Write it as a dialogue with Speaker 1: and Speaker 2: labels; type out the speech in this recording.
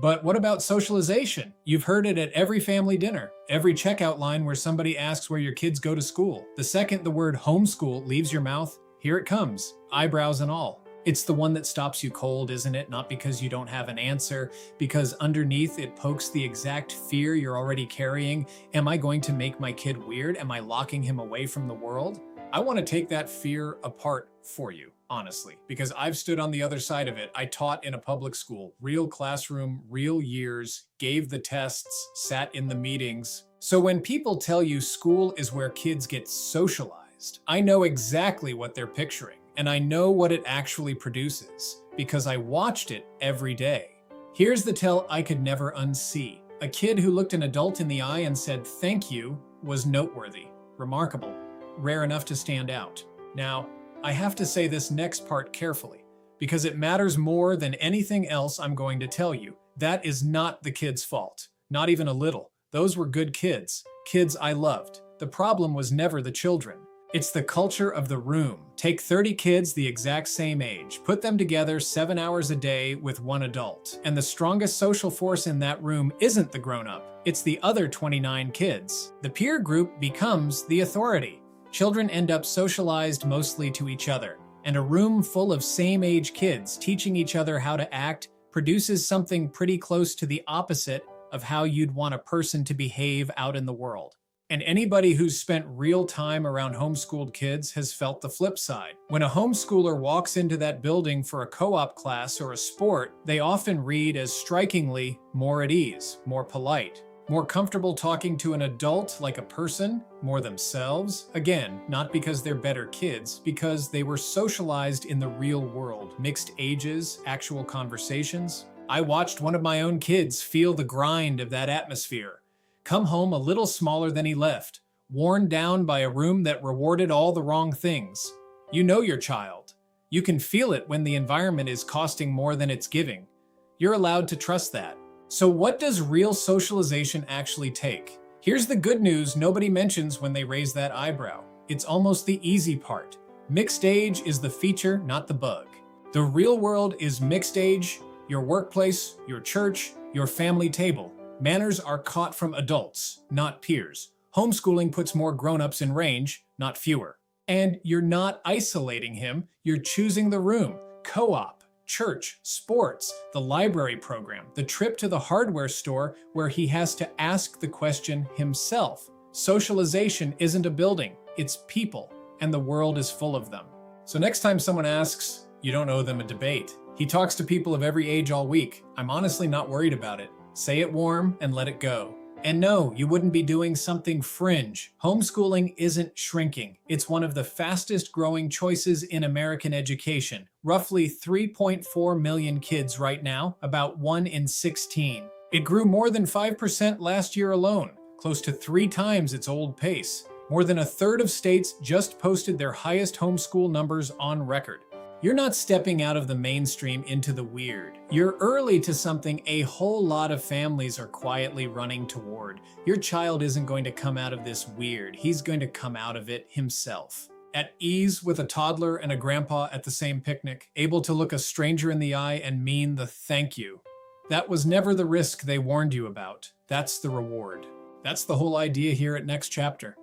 Speaker 1: But what about socialization? You've heard it at every family dinner, every checkout line where somebody asks where your kids go to school. The second the word homeschool leaves your mouth, here it comes, eyebrows and all. It's the one that stops you cold, isn't it? Not because you don't have an answer, because underneath it pokes the exact fear you're already carrying. Am I going to make my kid weird? Am I locking him away from the world? I want to take that fear apart for you, honestly, because I've stood on the other side of it. I taught in a public school, real classroom, real years, gave the tests, sat in the meetings. So when people tell you school is where kids get socialized, I know exactly what they're picturing, and I know what it actually produces, because I watched it every day. Here's the tell I could never unsee. A kid who looked an adult in the eye and said thank you was noteworthy, remarkable, rare enough to stand out. Now, I have to say this next part carefully, because it matters more than anything else I'm going to tell you. That is not the kid's fault, not even a little. Those were good kids, kids I loved. The problem was never the children. It's the culture of the room. Take 30 kids the exact same age, put them together 7 hours a day with one adult, and the strongest social force in that room isn't the grown-up, it's the other 29 kids. The peer group becomes the authority. Children end up socialized mostly to each other, and a room full of same-age kids teaching each other how to act produces something pretty close to the opposite of how you'd want a person to behave out in the world. And anybody who's spent real time around homeschooled kids has felt the flip side. When a homeschooler walks into that building for a co-op class or a sport, they often read as strikingly more at ease, more polite, more comfortable talking to an adult like a person, more themselves. Again, not because they're better kids, because they were socialized in the real world. Mixed ages, actual conversations. I watched one of my own kids feel the grind of that atmosphere. Come home a little smaller than he left, worn down by a room that rewarded all the wrong things. You know your child. You can feel it when the environment is costing more than it's giving. You're allowed to trust that. So what does real socialization actually take? Here's the good news nobody mentions when they raise that eyebrow. It's almost the easy part. Mixed age is the feature, not the bug. The real world is mixed age, your workplace, your church, your family table. Manners are caught from adults, not peers. Homeschooling puts more grown-ups in range, not fewer. And you're not isolating him, you're choosing the room. Co-op, church, sports, the library program, the trip to the hardware store where he has to ask the question himself. Socialization isn't a building, it's people, and the world is full of them. So next time someone asks, you don't owe them a debate. He talks to people of every age all week. I'm honestly not worried about it. Say it warm and let it go. And no, you wouldn't be doing something fringe. Homeschooling isn't shrinking. It's one of the fastest growing choices in American education. Roughly 3.4 million kids right now, about 1 in 16. It grew more than 5% last year alone, close to 3 times its old pace. More than a third of states just posted their highest homeschool numbers on record. You're not stepping out of the mainstream into the weird. You're early to something a whole lot of families are quietly running toward. Your child isn't going to come out of this weird. He's going to come out of it himself. At ease with a toddler and a grandpa at the same picnic, able to look a stranger in the eye and mean the thank you. That was never the risk they warned you about. That's the reward. That's the whole idea here at Next Chapter.